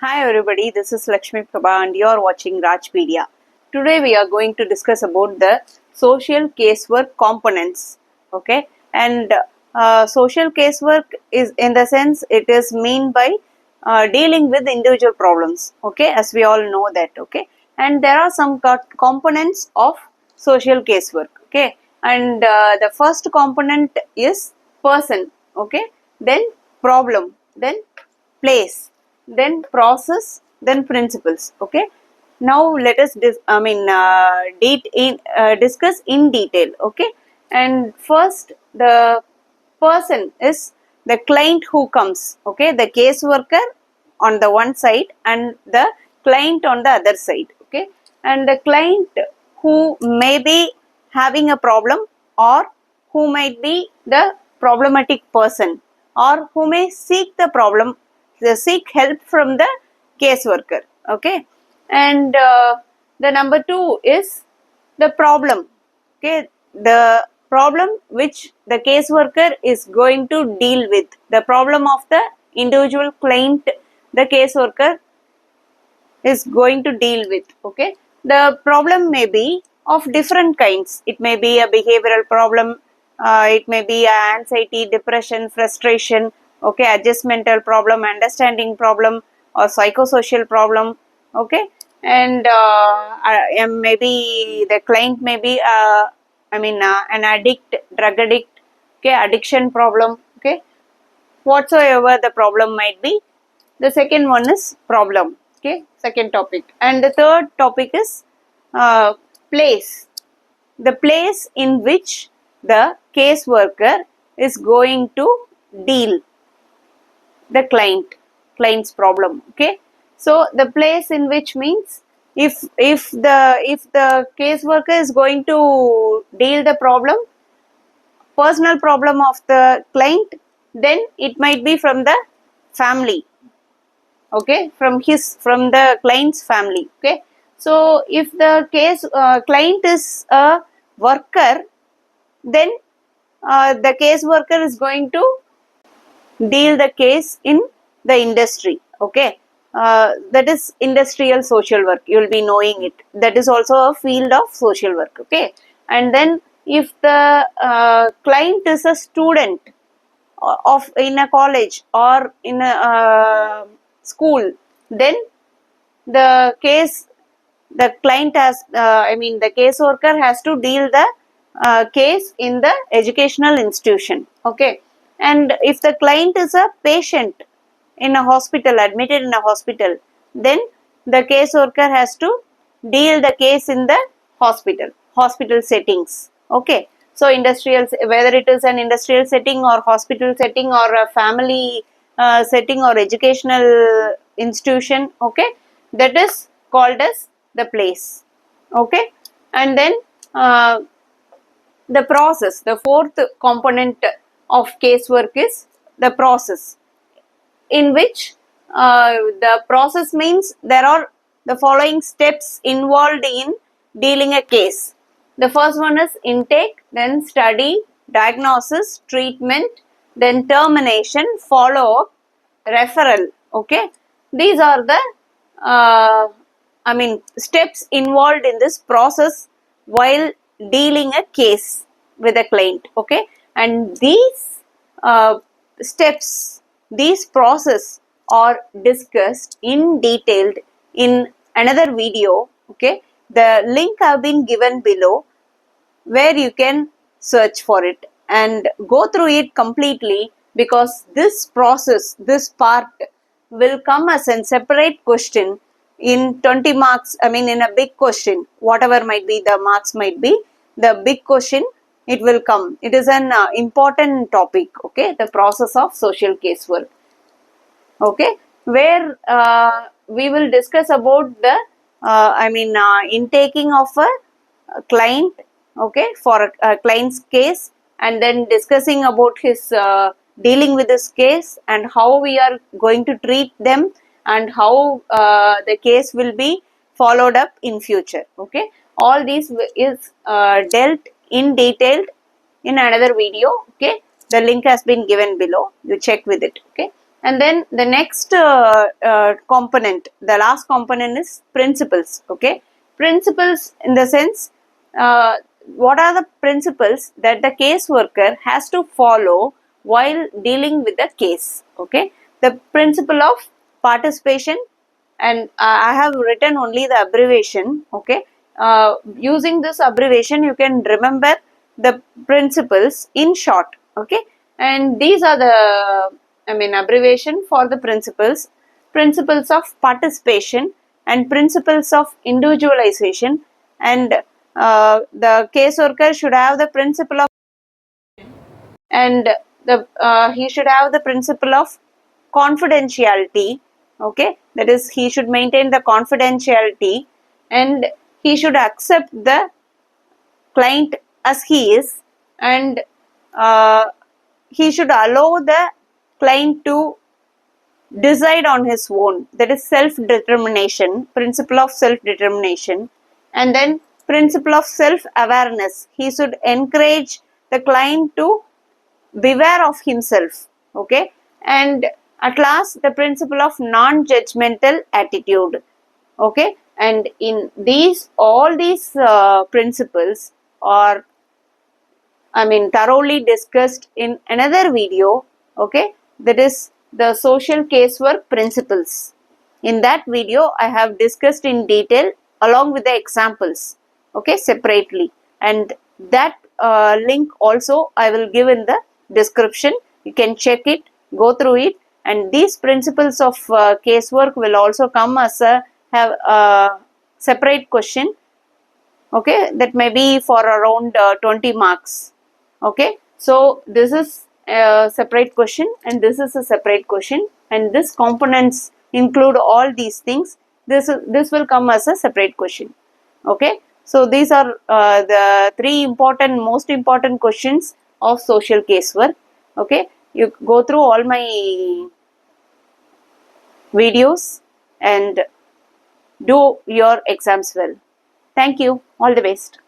Hi everybody, this is Lakshmi Prabha and you are watching RAJPEDIA. Today we are going to discuss about the social casework components. Okay, and social casework is in the sense it is mean by dealing with individual problems. Okay, as we all know that. Okay, and there are some components of social casework. Okay, and the first component is person. Okay, then problem, then place, then process, then principles. Okay, now let us discuss in detail. Okay, and first the person is the client who comes. Okay, the caseworker on the one side and the client on the other side. Okay, and the client who may be having a problem, or who might be the problematic person, or who may seek the problem, they seek help from the caseworker. Okay, and the number two is the problem. Okay, the problem which the caseworker is going to deal with, the problem of the individual client the caseworker is going to deal with. Okay, the problem may be of different kinds. It may be a behavioral problem, it may be anxiety, depression, frustration. Okay, adjustmental problem, understanding problem, or psychosocial problem. Okay, and maybe the client may be an addict, drug addict. Okay, addiction problem. Okay, whatsoever the problem might be, the second one is problem. Okay, second topic. And the third topic is place, the place in which the caseworker is going to deal the client's problem. Okay, so the place in which means if the caseworker is going to deal the problem, personal problem of the client, then it might be from the family. Okay, from the client's family. Okay, so if the client is a worker, then the caseworker is going to deal the case in the industry. Okay, that is industrial social work, you will be knowing it. That is also a field of social work. Okay, and then if the client is a student of in a college or in a school, then the client has the caseworker has to deal the case in the educational institution. Okay, and if the client is a patient in a hospital, admitted in a hospital, then the caseworker has to deal the case in the hospital settings. Okay, so industrial, whether it is an industrial setting or hospital setting or a family setting or educational institution. Okay, that is called as the place. Okay, and then the process, the fourth component of casework is the process, in which the process means there are the following steps involved in dealing a case. The first one is intake, then study, diagnosis, treatment, then termination, follow-up, referral. Okay, these are the steps involved in this process while dealing a case with a client. Okay, and these steps, these process are discussed in detail in another video. Okay, the link have been given below, where you can search for it and go through it completely, because this process, this part will come as a separate question in 20 marks. In a big question, whatever might be the marks might be, the big question, it will come. It is an important topic. Okay, the process of social casework. Okay, where we will discuss about the intaking of a client. Okay, for a client's case, and then discussing about his dealing with this case and how we are going to treat them, and how the case will be followed up in future. Okay, all these is dealt in detail in another video. Okay, the link has been given below, you check with it. Okay, And then the next component, the last component is principles. Okay, principles in the sense, what are the principles that the caseworker has to follow while dealing with the case. Okay, the principle of participation, and I have written only the abbreviation. Okay, using this abbreviation you can remember the principles in short. Okay, and these are the, I mean, abbreviation for the principles: principles of participation and principles of individualization. And the caseworker should have the principle of, and the he should have the principle of confidentiality. Okay, that is, he should maintain the confidentiality, and he should accept the client as he is, and uh, he should allow the client to decide on his own. That is self determination, principle of self determination. And then principle of self awareness, he should encourage the client to beware of himself. Okay, and at last the principle of non-judgmental attitude. Okay, and in these, all these principles are, I mean, thoroughly discussed in another video. Okay, that is the social casework principles. In that video I have discussed in detail along with the examples. Okay, separately, and that link also I will give in the description. You can check it, go through it, and these principles of casework will also come as a have a separate question. Okay, that may be for around 20 marks. Okay, so this is a separate question and this is a separate question, and this components include all these things. This will come as a separate question. Okay, so these are the three most important questions of social casework. Okay, you go through all my videos and do your exams well. Thank you. All the best.